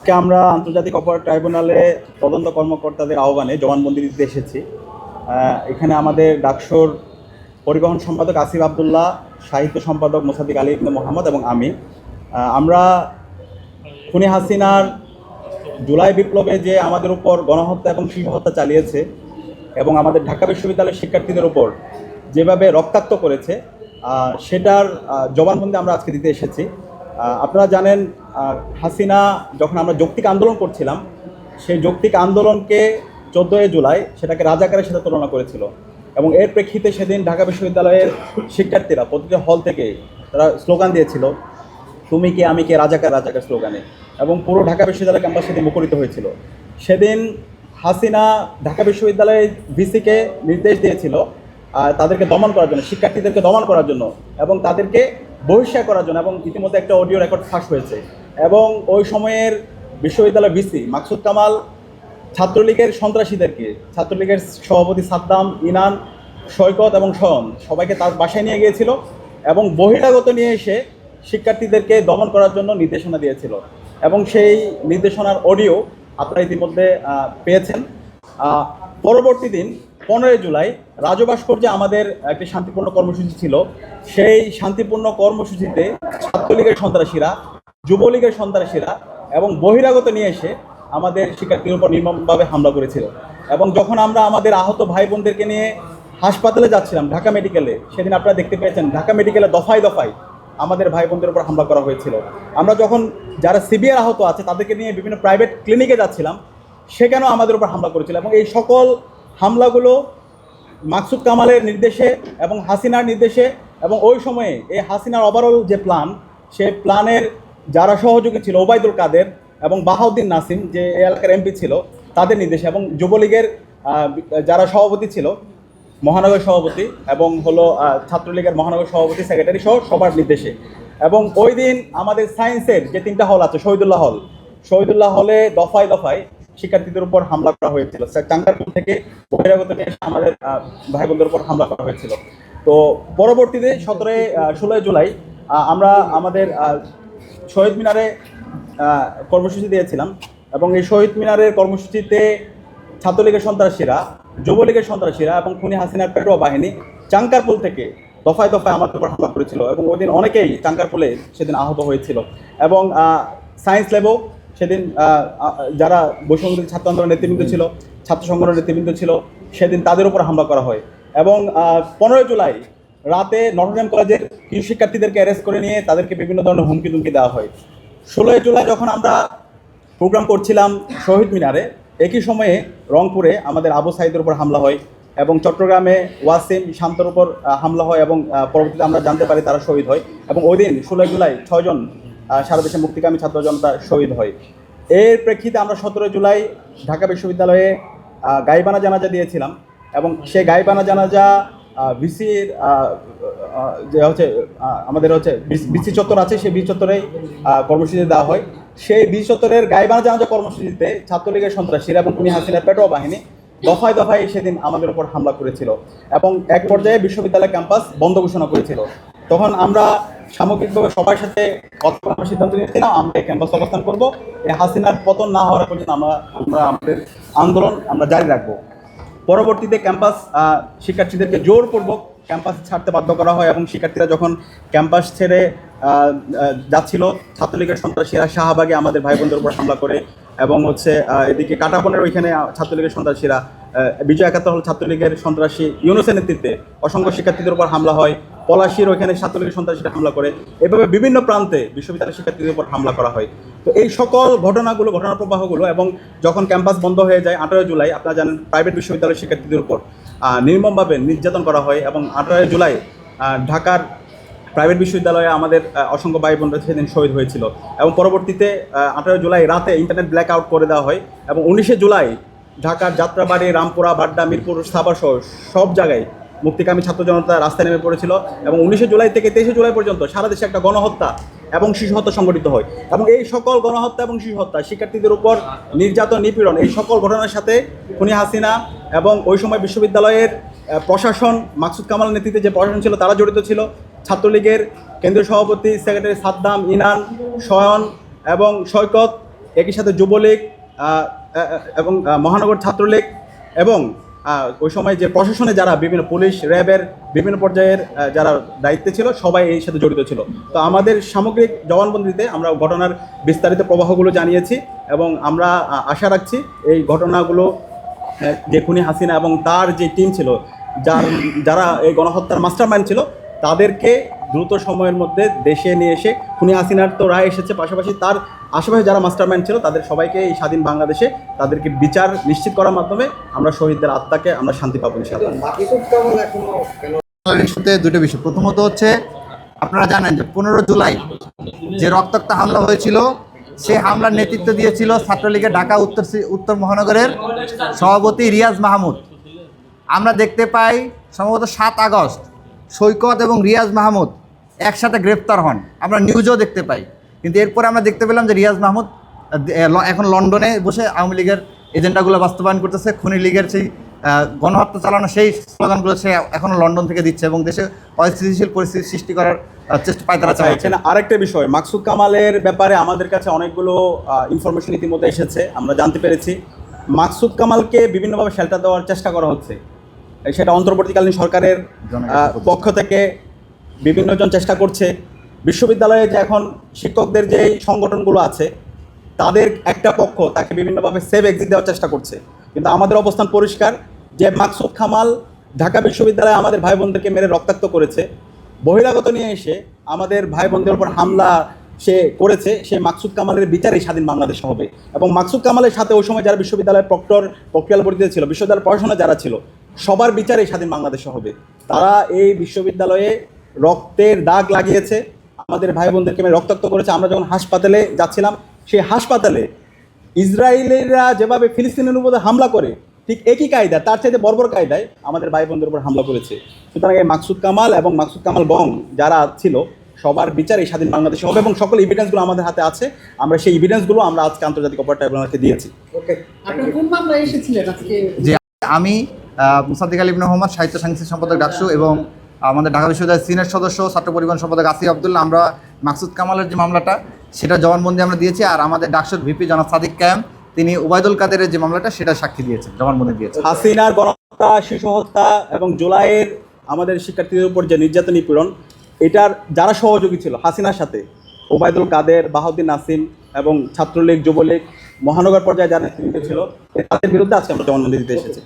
আজকে আমরা আন্তর্জাতিক অপরাধ ট্রাইব্যুনালে তদন্ত কর্মকর্তাদের আহ্বানে জবানবন্দি দিতে এসেছি। এখানে আমাদের ডাকসুর পরিবহন সম্পাদক আসিফ আবদুল্লাহ, সাহিত্য সম্পাদক মোসাদ্দিক আলী ইবনে মোহাম্মদ এবং আমি। আমরা খুনি হাসিনার জুলাই বিপ্লবে যে আমাদের উপর গণহত্যা এবং শিশু হত্যা চালিয়েছে এবং আমাদের ঢাকা বিশ্ববিদ্যালয়ের শিক্ষার্থীদের উপর যেভাবে রক্তাক্ত করেছে, সেটার জবানবন্দি আমরা আজকে দিতে এসেছি। আপনারা জানেন, হাসিনা যখন আমরা যৌক্তিক আন্দোলন করছিলাম, সেই যৌক্তিক আন্দোলনকে 14 জুলাই সেটাকে রাজাকারের সাথে তুলনা করেছিল এবং এর প্রেক্ষিতে সেদিন ঢাকা বিশ্ববিদ্যালয়ের শিক্ষার্থীরা প্রতিটি হল থেকে তারা স্লোগান দিয়েছিল, তুমি কে আমি কে, রাজাকার রাজাকার স্লোগানে, এবং পুরো ঢাকা বিশ্ববিদ্যালয় ক্যাম্পাস সেদিন মুখরিত হয়েছিল। সেদিন হাসিনা ঢাকা বিশ্ববিদ্যালয়ের ভিসিকে নির্দেশ দিয়েছিল তাদেরকে দমন করার জন্য, শিক্ষার্থীদেরকে দমন করার জন্য এবং তাদেরকে বহিষ্কার করার জন্য, এবং ইতিমধ্যে একটা অডিও রেকর্ড ফাঁস হয়েছে। এবং ওই সময়ের বিশ্ববিদ্যালয় ভিসি মাকসুদ কামাল ছাত্রলীগের সন্ত্রাসীদেরকে, ছাত্রলীগের সভাপতি সাদ্দাম, ইনান, সৈকত এবং শয়ন সবাইকে তার বাসায় নিয়ে গিয়েছিল এবং বহিরাগত নিয়ে এসে শিক্ষার্থীদেরকে দমন করার জন্য নির্দেশনা দিয়েছিল। এবং সেই নির্দেশনার অডিও আপনারা ইতিমধ্যে পেয়েছেন। পরবর্তী দিন 15 জুলাই রাজভাস্কর্যে আমাদের একটি শান্তিপূর্ণ কর্মসূচি ছিল। সেই শান্তিপূর্ণ কর্মসূচিতে ছাত্রলীগের সন্ত্রাসীরা, যুবলীগের সন্ত্রাসীরা এবং বহিরাগত নিয়ে এসে আমাদের শিক্ষার্থীর উপর নির্মমভাবে হামলা করেছিল। এবং যখন আমরা আমাদের আহত ভাই বোনদেরকে নিয়ে হাসপাতালে যাচ্ছিলাম, ঢাকা মেডিকেলে, সেদিন আপনারা দেখতে পেয়েছেন ঢাকা মেডিকেলে দফায় দফায় আমাদের ভাই বোনদের উপর হামলা করা হয়েছিল। আমরা যখন যারা সিভিয়ার আহত আছে তাদেরকে নিয়ে বিভিন্ন প্রাইভেট ক্লিনিকে যাচ্ছিলাম, সেখানেও আমাদের উপর হামলা করেছিল। এবং এই সকল হামলাগুলো মাকসুদ কামালের নির্দেশে এবং হাসিনার নির্দেশে, এবং ওই সময়ে এই হাসিনার ওভারঅল যে প্ল্যান, সেই প্ল্যানের যারা সহযোগী ছিল ওবায়দুল কাদের এবং বাহাউদ্দিন নাসিম, যে এই এলাকার এমপি ছিল, তাদের নির্দেশে, এবং যুবলীগের যারা সভাপতি ছিল, মহানগর সভাপতি এবং ছাত্রলীগের মহানগর সভাপতি, সেক্রেটারি সহ সবার নির্দেশে। এবং ওই দিন আমাদের সায়েন্সের যে 3টা হল আছে, শহীদুল্লাহ হলে দফায় দফায় শিক্ষার্থীদের উপর হামলা করা হয়েছিল। চাঙ্কারপুল থেকে বহিরাগত নিয়ে এসে আমাদের ভাই বোনদের উপর হামলা করা হয়েছিল। তো পরবর্তীতে 16 জুলাই আমরা আমাদের শহীদ মিনারে কর্মসূচি দিয়েছিলাম এবং এই শহীদ মিনারের কর্মসূচিতে ছাত্রলীগের সন্ত্রাসীরা, যুবলীগের সন্ত্রাসীরা এবং খুনি হাসিনার পেটোয়া বাহিনী চাঙ্কারপুল থেকে দফায় দফায় আমাদের উপর হামলা করেছিল এবং ওই দিন অনেকেই চাঙ্কারপুলে সেদিন আহত হয়েছিল। এবং সায়েন্স ল্যাবও সেদিন যারা বৈষম্যবিরোধী ছাত্র আন্দোলনের নেতৃবৃন্দ ছিল, ছাত্র সংগঠনের নেতৃবৃন্দ ছিল, সেদিন তাদের উপর হামলা করা হয়। এবং 15 জুলাই রাতে নটরডেম কলেজের কিছু শিক্ষার্থীদেরকে অ্যারেস্ট করে নিয়ে তাদেরকে বিভিন্ন ধরনের হুমকি দুমকি দেওয়া হয়। 16 জুলাই যখন আমরা প্রোগ্রাম করছিলাম শহীদ মিনারে, একই সময়ে রংপুরে আমাদের আবু সাইদের উপর হামলা হয় এবং চট্টগ্রামে ওয়াসিম শান্তর উপর হামলা হয় এবং পরবর্তীতে আমরা জানতে পারি তারা শহীদ হয়। এবং ওই দিন 16 জুলাই 6 জন সারা দেশে মুক্তিকামী ছাত্র জনতা শহীদ হয়। এর প্রেক্ষিতে আমরা 17 জুলাই ঢাকা বিশ্ববিদ্যালয়ে গাইবানা জানাজা দিয়েছিলাম এবং সেই গাইবানা জানাজা ভিসির যে আমাদের বিসি চত্বর আছে, সেই বিসি চত্বরেই কর্মসূচি দেওয়া হয়। সেই বিসি চত্বরের গাইবানা জানাজা কর্মসূচিতে ছাত্রলীগের সন্ত্রাসীরা এবং খুনি হাসিনার পেটোয়া বাহিনী দফায় দফায় সেদিন আমাদের উপর হামলা করেছিল এবং এক পর্যায়ে বিশ্ববিদ্যালয় ক্যাম্পাস বন্ধ ঘোষণা করেছিল। তখন আমরা সামগ্রিকভাবে সবার সাথে কথা বলার সিদ্ধান্ত নিয়েছিলাম, আমরা এই ক্যাম্পাস অবস্থান করব, এই হাসিনার পতন না হওয়ার পর্যন্ত আমরা আমাদের আন্দোলন জারি রাখবো। পরবর্তীতে ক্যাম্পাস শিক্ষার্থীদেরকে জোরপূর্বক ক্যাম্পাস ছাড়তে বাধ্য করা হয় এবং শিক্ষার্থীরা যখন ক্যাম্পাস ছেড়ে যাচ্ছিল, ছাত্রলীগের সন্ত্রাসীরা শাহবাগে আমাদের ভাই বোনদের উপর হামলা করে এবং এদিকে কাটাপনের ওইখানে ছাত্রলীগের সন্ত্রাসীরা, বিজয় 71 হল ছাত্রলীগের সন্ত্রাসী ইউনুসের নেতৃত্বে অসংখ্য শিক্ষার্থীদের উপর হামলা হয়। পলাশীর ওইখানে ছাত্রলীগের সন্ত্রাসীরা হামলা করে। এভাবে বিভিন্ন প্রান্তে বিশ্ববিদ্যালয়ের শিক্ষার্থীদের উপর হামলা করা হয়। তো এই সকল ঘটনার প্রবাহগুলো, এবং যখন ক্যাম্পাস বন্ধ হয়ে যায় 18 জুলাই, আপনারা জানেন প্রাইভেট বিশ্ববিদ্যালয়ের শিক্ষার্থীদের উপর নির্মমভাবে নির্যাতন করা হয় এবং 18 জুলাই ঢাকার প্রাইভেট বিশ্ববিদ্যালয়ে আমাদের অসংখ্য ভাই বোনরা সেদিন শহীদ হয়েছিল। এবং পরবর্তীতে 18 জুলাই রাতে ইন্টারনেট ব্ল্যাক আউট করে দেওয়া হয় এবং 19 জুলাই ঢাকার যাত্রাবাড়ি, রামপুরা, বাড্ডা, মিরপুর, সাভার সহ সব জায়গায় মুক্তিকামী ছাত্র জনতা রাস্তায় নেমে পড়েছিল। এবং 19 জুলাই থেকে 23 জুলাই পর্যন্ত সারা দেশে একটা গণহত্যা এবং শিশু হত্যা সংঘটিত হয়। এবং এই সকল গণহত্যা এবং শিশু হত্যা, শিক্ষার্থীদের উপর নির্যাতন, নিপীড়ন, এই সকল ঘটনার সাথে খুনি হাসিনা এবং ওই সময় বিশ্ববিদ্যালয়ের প্রশাসন, মাকসুদ কামালের নেতৃত্বে যে প্রশাসন ছিল তারা জড়িত ছিল। ছাত্রলীগের কেন্দ্রীয় সভাপতি, সেক্রেটারি সাদ্দাম, ইনান, শয়ন এবং সৈকত একই সাথে যুবলীগ এবং মহানগর ছাত্রলীগ এবং ওই সময় যে প্রশাসনে যারা বিভিন্ন পুলিশ র্যাবের বিভিন্ন পর্যায়ের যারা দায়িত্বে ছিল সবাই এই সাথে জড়িত ছিল। তো আমাদের সামগ্রিক জবানবন্দিতে আমরা ঘটনার বিস্তারিত প্রবাহগুলো জানিয়েছি এবং আমরা আশা রাখছি এই ঘটনাগুলো যে খুনি হাসিনা এবং তার যে টিম ছিল যারা এই গণহত্যার মাস্টারমাইন্ড ছিল তাদেরকে দ্রুত সময়ের মধ্যে দেশে নিয়ে এসে খুনি হাসিনার তো রায় এসেছে, পাশাপাশি তার আশেপাশে যারা মাস্টারমাইন্ড ছিল তাদের সবাইকে এই স্বাধীন বাংলাদেশে তাদেরকে বিচার নিশ্চিত করার মাধ্যমে আমরা শহীদদের আত্মাকে আমরা শান্তি পাবো ইনশাআল্লাহ। দুটো বিষয়, প্রথমত হচ্ছে আপনারা জানেন যে 15 জুলাই যে রক্তাক্ত হামলা হয়েছিল সেই হামলার নেতৃত্ব দিয়েছিল ছাত্রলীগের ঢাকা উত্তর মহানগরের সভাপতি রিয়াজ মাহমুদ। আমরা দেখতে পাই সম্ভবত 7 আগস্ট সৈকত এবং রিয়াজ মাহমুদ একসাথে গ্রেফতার হন, আমরা নিউজেও দেখতে পাই। কিন্তু এরপরে আমরা দেখতে পেলাম যে রিয়াজ মাহমুদ এখন লন্ডনে বসে আওয়ামী লীগের এজেন্ডাগুলো বাস্তবায়ন করতেছে, খুনি লীগের সেই গণহত্যা চালানো সেই স্লোগানগুলো সে এখনও লন্ডন থেকে দিচ্ছে এবং দেশে অস্থিতিশীল পরিস্থিতি সৃষ্টি করার চেষ্টা পায় তারা চাইছে। আরেকটা বিষয়, মাকসুদ কামালের ব্যাপারে আমাদের কাছে অনেকগুলো ইনফরমেশন ইতিমধ্যে এসেছে, আমরা জানতে পেরেছি মাকসুদ কামালকে বিভিন্নভাবে শেল্টার দেওয়ার চেষ্টা করা হচ্ছে। সেটা অন্তর্বর্তীকালীন সরকারের পক্ষ থেকে বিভিন্ন জন চেষ্টা করছে। বিশ্ববিদ্যালয়ে যে এখন শিক্ষকদের যে সংগঠনগুলো আছে তাদের একটা পক্ষ তাকে বিভিন্নভাবে সেভ এক্সিট দেওয়ার চেষ্টা করছে। কিন্তু আমাদের অবস্থান পরিষ্কার যে মাকসুদ কামাল ঢাকা বিশ্ববিদ্যালয়ে আমাদের ভাই বোনদেরকে মেরে রক্তাক্ত করেছে, বহিরাগত নিয়ে এসে আমাদের ভাই বোনদের উপর হামলা সে করেছে। সেই মাকসুদ কামালের বিচারেই স্বাধীন বাংলাদেশ হবে এবং মাকসুদ কামালের সাথে ওই সময় যারা বিশ্ববিদ্যালয়ের প্রক্রিয়ালবর্তীতে ছিল, বিশ্ববিদ্যালয়ের পড়াশোনা যারা ছিল, সবার বিচারেই স্বাধীন বাংলাদেশ হবে। তারা এই বিশ্ববিদ্যালয়ে রক্তের দাগ লাগিয়েছে, আমাদের ভাই বোনদেরকে রক্তাক্ত করেছে। আমরা যখন হাসপাতালে যাচ্ছিলাম সেই হাসপাতালে ইসরায়েলিরা যেভাবে ফিলিস্তিনের উপর হামলা করে ঠিক একই কায়দা, তার চাইতে বর্বর কায়দায় আমাদের ভাই বোনদের উপর হামলা করেছে। সুতরাং এই মাকসুদ কামাল এবং মাকসুদ কামাল গং যারা ছিল সবার বিচারে স্বাধীন বাংলাদেশে হবে এবং সকল এভিডেন্সগুলো আমাদের হাতে আছে। আমরা সেই এভিডেন্সগুলো আমরা আজকে আন্তর্জাতিক অপরাধ ট্রাইব্যুনালকে দিয়েছি। যে আমি মুসাদ্দিক আলী ইবনে মোহাম্মদ, সাহিত্য সাংস্কৃতিক সম্পাদক ডাকসু এবং আমাদের ঢাকা বিশ্ববিদ্যালয়ের সিনিয়র সদস্য ছাত্র পরিবহন সম্পাদক আসিফ আবদুল্লাহ, আমরা মাকসুদ কামালের যে মামলাটা সেটা জবানবন্দি আমরা দিয়েছি। আর আমাদের ডাকসুর ভিপি জনাব সাদিক কায়েম তিনি ওবায়দুল কাদেরের যে মামলাটা সেটা সাক্ষী দিয়েছেন, জবানবন্দি দিয়েছেন। হাসিনার গণহত্যা, শিশু হত্যা এবং জুলাইয়ের আমাদের শিক্ষার্থীদের উপর যে নির্যাতন নিপীড়ন, এটার যারা সহযোগী ছিল হাসিনার সাথে ওবায়দুল কাদের, বাহাউদ্দিন নাসিম এবং ছাত্রলীগ, যুবলীগ, মহানগর পর্যায়ে যারা নেতৃত্ব ছিল তাদের বিরুদ্ধে আজকে আমরা জবানবন্দি দিতে এসেছি।